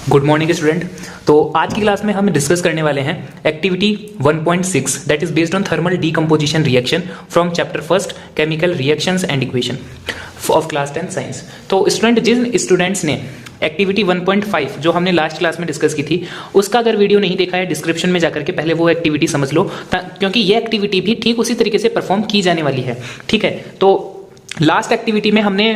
Good morning student. तो आज की क्लास में हम डिस्कस करने वाले हैं activity 1.6 that is based on thermal decomposition reaction from chapter first chemical reactions and equation of class 10 science. तो स्टूडेंट, जिन स्टूडेंट्स ने एक्टिविटी 1.5 जो हमने लास्ट क्लास में डिस्कस की थी उसका अगर वीडियो नहीं देखा है डिस्क्रिप्शन में जाकर के पहले वो एक्टिविटी समझ लो, क्योंकि ये एक्टिविटी भी ठीक उसी तरीके से परफॉर्म की जाने वाली है। ठीक है, तो लास्ट एक्टिविटी में हमने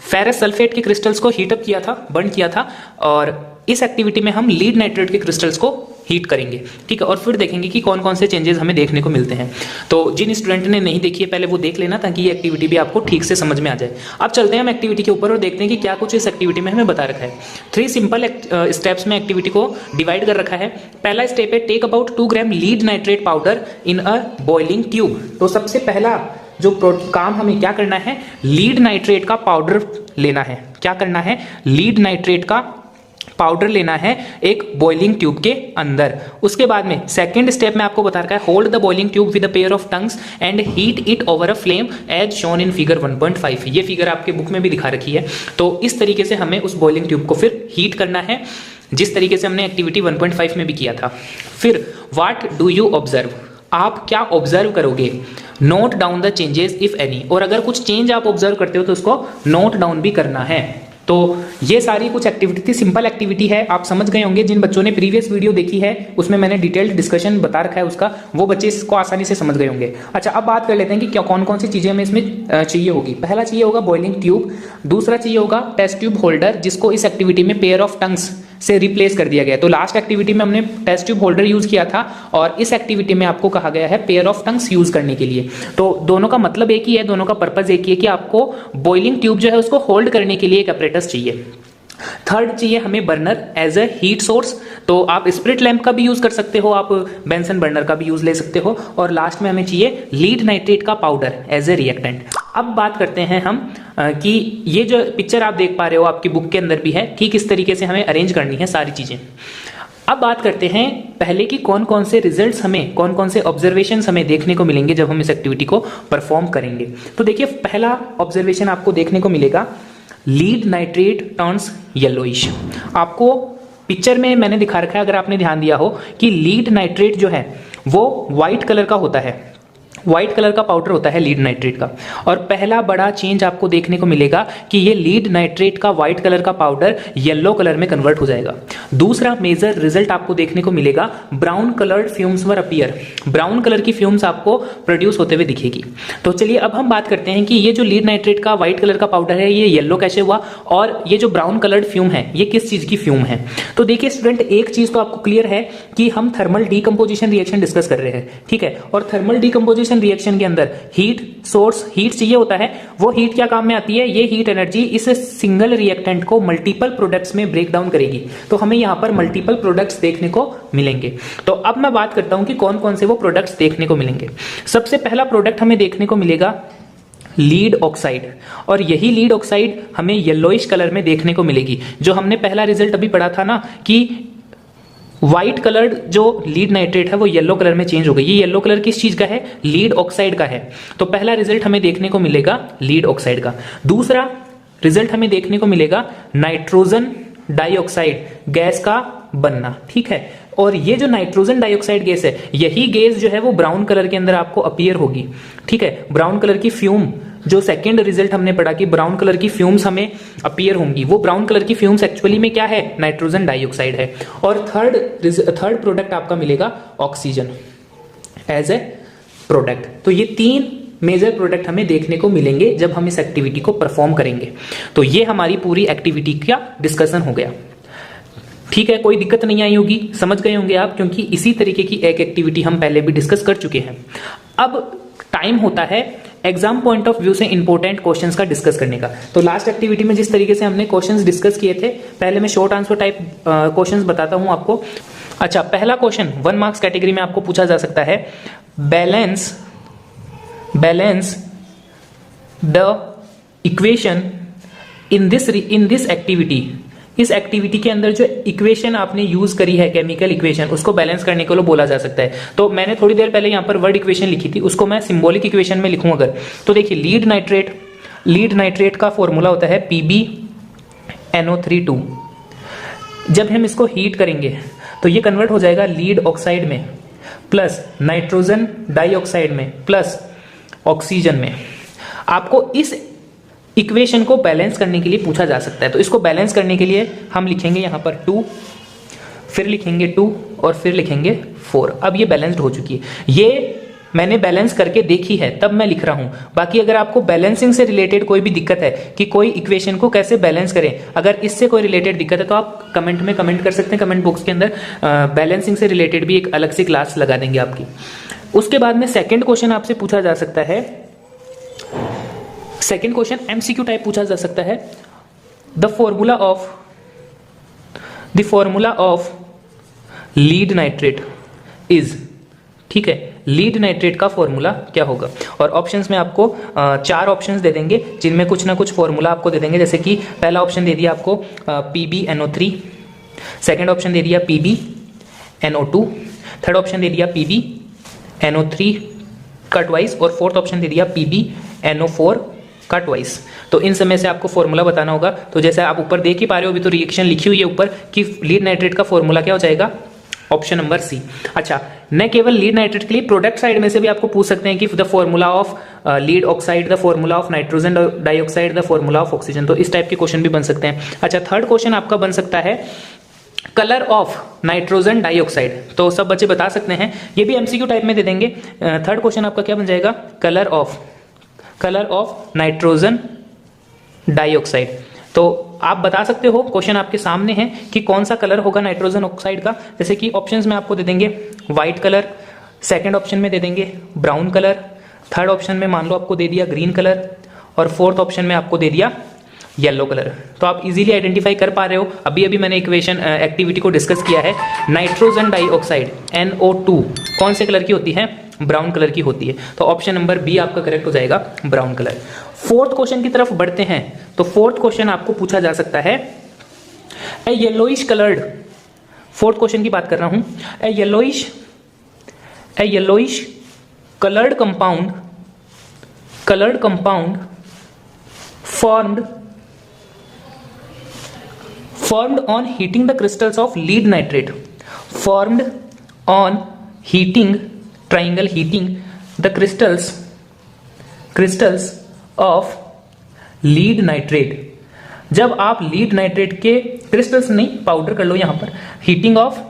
फेरस सल्फेट के क्रिस्टल्स को हीटअप किया था, बर्न किया था, और इस एक्टिविटी में हम लीड नाइट्रेट के क्रिस्टल्स को हीट करेंगे। ठीक है, और फिर देखेंगे कि कौन कौन से चेंजेस हमें देखने को मिलते हैं। तो जिन स्टूडेंट ने नहीं देखी है पहले वो देख लेना ताकि ये एक्टिविटी भी आपको ठीक से समझ में आ जाए। अब चलते हैं हम एक्टिविटी के ऊपर और देखते हैं कि क्या कुछ इस एक्टिविटी में हमें बता रखा है। 3 सिंपल स्टेप्स में एक्टिविटी को डिवाइड कर रखा है। पहला स्टेप है take about 2 gram lead nitrate powder in a boiling tube. तो सबसे पहला जो काम हमें क्या करना है, लीड नाइट्रेट का पाउडर लेना है। क्या करना है, लीड नाइट्रेट का पाउडर लेना है एक बॉइलिंग ट्यूब के अंदर। उसके बाद में सेकंड स्टेप में आपको बता रखा है hold the boiling tube with a pair of tongs and heat it over a flame as shown in figure 1.5। ये फिगर आपके बुक में भी दिखा रखी है। तो इस तरीके से हमें उस बॉइलिंग ट्यूब को फिर हीट करना है जिस तरीके से हमने एक्टिविटी 1.5 में भी किया था। फिर व्हाट डू यू ऑब्जर्व, आप क्या ऑब्जर्व करोगे, note down the changes if any, और अगर कुछ चेंज आप ऑब्जर्व करते हो तो उसको नोट डाउन भी करना है। तो ये सारी कुछ एक्टिविटी थी, सिंपल एक्टिविटी है, आप समझ गए होंगे। जिन बच्चों ने प्रीवियस वीडियो देखी है उसमें मैंने डिटेल्ड डिस्कशन बता रखा है उसका, वो बच्चे इसको आसानी से समझ गए होंगे। अच्छा, अब बात कर लेते हैं कि क्या कौन कौन सी चीजें हमें इसमें चाहिए होगी। पहला चाहिए होगा बॉइलिंग ट्यूब, दूसरा चाहिए होगा टेस्ट ट्यूब होल्डर जिसको इस एक्टिविटी में पेयर ऑफ टंग्स से रिप्लेस कर दिया गया है। तो लास्ट एक्टिविटी में हमने टेस्ट ट्यूब होल्डर यूज किया था और इस एक्टिविटी में आपको कहा गया है पेयर ऑफ टंग्स यूज करने के लिए। तो दोनों का मतलब एक ही है, दोनों का पर्पज एक ही है कि आपको बॉइलिंग ट्यूब जो है उसको होल्ड करने के लिए एक अपरेटस चाहिए। थर्ड चाहिए हमें burner as a heat source. तो आप स्प्रिट लैंप का भी यूज कर सकते हो, आप बेंसन बर्नर का भी यूज ले सकते हो। और लास्ट में हमें चाहिए लीड नाइट्रेट का पाउडर एज ए रिएक्टेंट। अब बात करते हैं हम कि ये जो पिक्चर आप देख पा रहे हो आपकी बुक के अंदर भी है, ठीक इस तरीके से हमें अरेंज करनी है सारी चीजें। अब बात करते हैं पहले कि कौन कौन से रिजल्ट्स हमें, कौन कौन से ऑब्जर्वेशंस हमें देखने को मिलेंगे जब हम इस एक्टिविटी को परफॉर्म करेंगे। तो देखिए, पहला ऑब्जर्वेशन आपको देखने को मिलेगा, लीड नाइट्रेट टर्न्स येलोइश। आपको पिक्चर में मैंने दिखा रखा है, अगर आपने ध्यान दिया हो, कि लीड नाइट्रेट जो है वो व्हाइट कलर का होता है, व्हाइट कलर का पाउडर होता है लीड नाइट्रेट का। और पहला बड़ा चेंज आपको देखने को मिलेगा कि ये लीड नाइट्रेट का व्हाइट कलर का पाउडर येलो कलर में कन्वर्ट हो जाएगा। दूसरा मेजर रिजल्ट आपको देखने को मिलेगा, ब्राउन कलर्ड फ्यूम्स वर अपीयर। ब्राउन कलर की फ्यूम्स आपको प्रोड्यूस होते हुए दिखेगी। तो चलिए अब हम बात करते हैं कि ये जो लीड नाइट्रेट का व्हाइट कलर का पाउडर है ये येलो कैसे हुआ, और ये जो ब्राउन कलर्ड फ्यूम है ये किस चीज की फ्यूम है। तो देखिए स्टूडेंट, एक चीज तो आपको क्लियर है कि हम थर्मल डीकम्पोजिशन रिएक्शन डिस्कस कर रहे हैं। ठीक है, और थर्मल डीकम्पोजिशन रिएक्शन के अंदर हीट सोर्स, हीट चाहिए होता है। वो हीट क्या काम में आती है, ये हीट एनर्जी इस सिंगल रिएक्टेंट को मल्टीपल प्रोडक्ट्स में ब्रेक डाउन करेगी। तो हमें यहां पर मल्टीपल प्रोडक्ट्स देखने को मिलेंगे। तो अब मैं बात करता हूं कि कौन कौन से वो प्रोडक्ट्स देखने को मिलेंगे। सबसे पहला प्रोडक्ट हमें देखने को मिलेगा लीड ऑक्साइड, और यही लीड ऑक्साइड हमें येलोइश कलर में देखने को मिलेगी। जो हमने पहला रिजल्ट अभी पढ़ा था ना कि व्हाइट कलर्ड जो लीड नाइट्रेट है वो येलो कलर में चेंज हो गई। ये येलो कलर किस चीज का है, लीड ऑक्साइड का है। तो पहला रिजल्ट हमें देखने को मिलेगा लीड ऑक्साइड का। दूसरा रिजल्ट हमें देखने को मिलेगा नाइट्रोजन डाइऑक्साइड गैस का बनना। ठीक है, और ये जो नाइट्रोजन डाइऑक्साइड गैस है यही गैस जो है वो ब्राउन कलर के अंदर आपको अपीयर होगी। ठीक है, ब्राउन कलर की फ्यूम, जो सेकंड रिजल्ट हमने पढ़ा कि ब्राउन कलर की फ्यूम्स हमें अपीयर होंगी, वो ब्राउन कलर की फ्यूम्स एक्चुअली में क्या है, नाइट्रोजन डाइऑक्साइड है। और थर्ड प्रोडक्ट आपका मिलेगा ऑक्सीजन एज ए प्रोडक्ट। तो ये 3 मेजर प्रोडक्ट हमें देखने को मिलेंगे जब हम इस एक्टिविटी को परफॉर्म करेंगे। तो ये हमारी पूरी एक्टिविटी का डिस्कशन हो गया। ठीक है, कोई दिक्कत नहीं आई होगी, समझ गए होंगे आप, क्योंकि इसी तरीके की एक एक्टिविटी हम पहले भी डिस्कस कर चुके हैं। अब टाइम होता है एग्जाम पॉइंट ऑफ व्यू से इंपॉर्टेंट क्वेश्चंस का डिस्कस करने का। तो लास्ट एक्टिविटी में जिस तरीके से हमने क्वेश्चंस डिस्कस किए थे, पहले मैं शॉर्ट आंसर टाइप क्वेश्चंस बताता हूं आपको। अच्छा, पहला क्वेश्चन 1 मार्क्स कैटेगरी में आपको पूछा जा सकता है, balance the equation in this activity. इस एक्टिविटी के अंदर जो इक्वेशन आपने यूज करी है, केमिकल इक्वेशन, उसको बैलेंस करने के लिए बोला जा सकता है। तो मैंने थोड़ी देर पहले यहां पर वर्ड इक्वेशन लिखी थी, उसको मैं सिंबॉलिक इक्वेशन में लिखूं अगर, तो देखिए लीड नाइट्रेट का फॉर्मूला होता है PbNO3 2। जब हम इसको हीट करेंगे तो ये कन्वर्ट हो जाएगा लीड ऑक्साइड में प्लस नाइट्रोजन डाइऑक्साइड में प्लस ऑक्सीजन में। आपको इस इक्वेशन को बैलेंस करने के लिए पूछा जा सकता है। तो इसको बैलेंस करने के लिए हम लिखेंगे यहाँ पर 2, फिर लिखेंगे 2 और फिर लिखेंगे 4। अब ये बैलेंस्ड हो चुकी है। ये मैंने बैलेंस करके देखी है तब मैं लिख रहा हूं। बाकी अगर आपको बैलेंसिंग से रिलेटेड कोई भी दिक्कत है कि कोई इक्वेशन को कैसे बैलेंस करें, अगर इससे कोई रिलेटेड दिक्कत है तो आप कमेंट में कमेंट कर सकते हैं, कमेंट बॉक्स के अंदर। बैलेंसिंग से रिलेटेड भी एक अलग से क्लास लगा देंगे आपकी। उसके बाद में सेकेंड क्वेश्चन आपसे पूछा जा सकता है। सेकेंड क्वेश्चन एमसीक्यू टाइप पूछा जा सकता है। The formula of lead nitrate is, ठीक है, लीड नाइट्रेट का फॉर्मूला क्या होगा। और ऑप्शंस में आपको 4 ऑप्शंस दे देंगे जिनमें कुछ ना कुछ फॉर्मूला आपको दे देंगे। जैसे कि पहला ऑप्शन दे दिया आपको PbNO3, सेकंड ऑप्शन दे दिया PbNO2, थर्ड ऑप्शन दे दिया PbNO3 का ट्वाइस और फोर्थ ऑप्शन दे दिया PbNO4 का ट्वाइस। तो इन समय से आपको फॉर्मूला बताना होगा। तो जैसे आप ऊपर देख ही पा रहे हो, अभी तो रिएक्शन लिखी हुई है ऊपर कि लीड नाइट्रेट का फॉर्मूला क्या हो जाएगा, ऑप्शन नंबर सी। अच्छा, न केवल लीड नाइट्रेट के लिए प्रोडक्ट साइड में से भी आपको पूछ सकते हैं कि the formula of lead oxide, the formula of nitrogen dioxide, the formula of oxygen. तो इस टाइप के क्वेश्चन भी बन सकते हैं। अच्छा, थर्ड क्वेश्चन आपका बन सकता है कलर ऑफ नाइट्रोजन डाइऑक्साइड। तो सब बच्चे बता सकते हैं, ये भी एमसीक्यू टाइप में दे देंगे। थर्ड क्वेश्चन आपका क्या बन जाएगा, कलर ऑफ नाइट्रोजन डाइऑक्साइड। तो आप बता सकते हो, क्वेश्चन आपके सामने है कि कौन सा कलर होगा नाइट्रोजन ऑक्साइड का। जैसे कि ऑप्शंस में आपको दे देंगे व्हाइट कलर, सेकंड ऑप्शन में दे देंगे ब्राउन कलर, थर्ड ऑप्शन में मान लो आपको दे दिया ग्रीन कलर और फोर्थ ऑप्शन में आपको दे दिया येलो कलर। तो आप इजीली आइडेंटिफाई कर पा रहे हो। अभी अभी मैंने इक्वेशन एक्टिविटी को डिस्कस किया है। नाइट्रोजन डाइऑक्साइड NO2 कौन से कलर की होती है, ब्राउन कलर की होती है। तो ऑप्शन नंबर बी आपका करेक्ट हो जाएगा, ब्राउन कलर। फोर्थ क्वेश्चन की तरफ बढ़ते हैं। तो फोर्थ क्वेश्चन आपको पूछा जा सकता है a yellowish coloured, fourth question की बात कर रहा हूं, a yellowish coloured compound formed on heating the crystals of lead nitrate, formed on heating, triangle heating the crystals of lead nitrate। जब आप लीड नाइट्रेट के क्रिस्टल्स नहीं, पाउडर कर लो यहां पर, heating of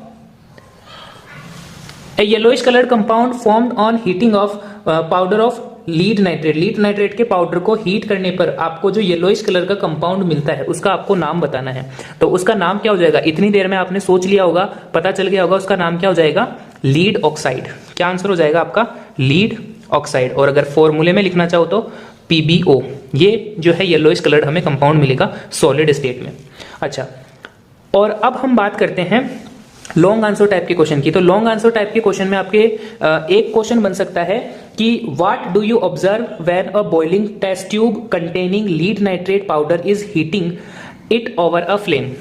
A yellowish coloured compound formed on heating of powder of lead nitrate के powder को heat करने पर आपको जो येलोइश कलर का कंपाउंड मिलता है उसका आपको नाम बताना है। तो उसका नाम क्या हो जाएगा, इतनी देर में आपने सोच लिया होगा, पता चल गया होगा, उसका नाम क्या हो जाएगा, लीड ऑक्साइड। क्या आंसर हो जाएगा आपका, लीड ऑक्साइड। और अगर फॉर्मूले में लिखना चाहो तो PbO, ये जो है येलोइश कलर हमें कंपाउंड मिलेगा सॉलिड स्टेट में। अच्छा, और अब हम बात करते हैं लॉन्ग आंसर टाइप के क्वेश्चन की। तो लॉन्ग आंसर टाइप के क्वेश्चन में आपके एक क्वेश्चन बन सकता है कि what do you observe when a boiling test tube containing lead nitrate powder is heating it over a flame.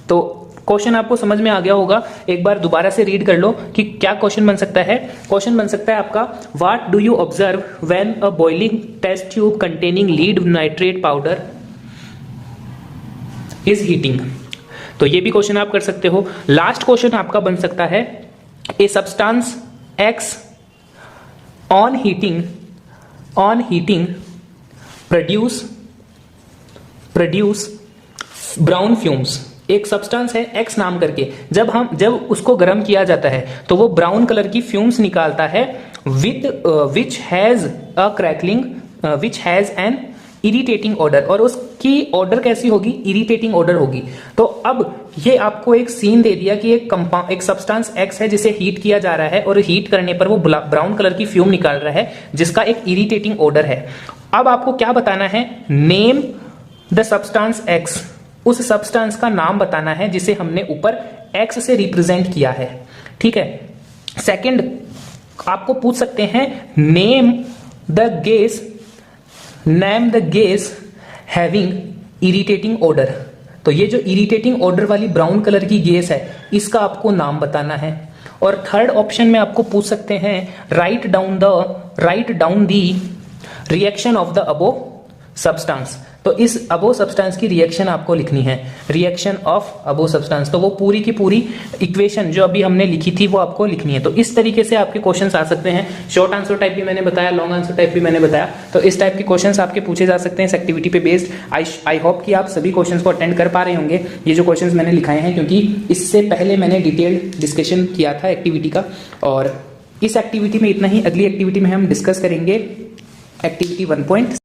तो क्वेश्चन आपको समझ में आ गया होगा, एक बार दोबारा से रीड कर लो कि क्या क्वेश्चन बन सकता है। क्वेश्चन बन सकता है आपका, what do you observe when a boiling test tube containing lead nitrate powder is heating. तो ये भी क्वेश्चन आप कर सकते हो। लास्ट क्वेश्चन आपका बन सकता है, a substance X on heating produce brown fumes. एक सब्सटेंस है X नाम करके, जब उसको गर्म किया जाता है तो वो ब्राउन कलर की फ्यूम्स निकालता है which has an irritating order. और उसकी ऑर्डर कैसी होगी, इरिटेटिंग ऑर्डर होगी। तो अब ये आपको एक सीन दे दिया कि एक सब्सटेंस X है जिसे हीट किया जा रहा है और हीट करने पर वो ब्राउन कलर की फ्यूम निकाल रहा है जिसका एक इरिटेटिंग ऑर्डर है। अब आपको क्या बताना है, नेम द सब्सटेंस X, उस सब्सटेंस का नाम बताना है जिसे हमने ऊपर X से रिप्रेजेंट किया है। ठीक है। सेकंड आपको पूछ सकते हैं, name the gas having irritating order. तो ये जो इरिटेटिंग ऑर्डर वाली ब्राउन कलर की गैस है इसका आपको नाम बताना है। और थर्ड ऑप्शन में आपको पूछ सकते हैं, write down the reaction of the above substance. तो इस अबो सब्सटेंस की रिएक्शन आपको लिखनी है, रिएक्शन ऑफ अबो सब्सटेंस। तो वो पूरी की पूरी इक्वेशन जो अभी हमने लिखी थी वो आपको लिखनी है। तो इस तरीके से आपके क्वेश्चंस आ सकते हैं। शॉर्ट आंसर टाइप भी मैंने बताया, लॉन्ग आंसर टाइप भी मैंने बताया। तो इस टाइप के क्वेश्चंस आपके पूछे जा सकते हैं इस एक्टिविटी पे बेस्ड। आई होप कि आप सभी क्वेश्चंस को अटेंड कर पा रहे होंगे, ये जो क्वेश्चंस मैंने लिखाए हैं, क्योंकि इससे पहले मैंने डिटेल्ड डिस्कशन किया था एक्टिविटी का। और इस एक्टिविटी में इतना ही। अगली एक्टिविटी में हम डिस्कस करेंगे एक्टिविटी 1.7।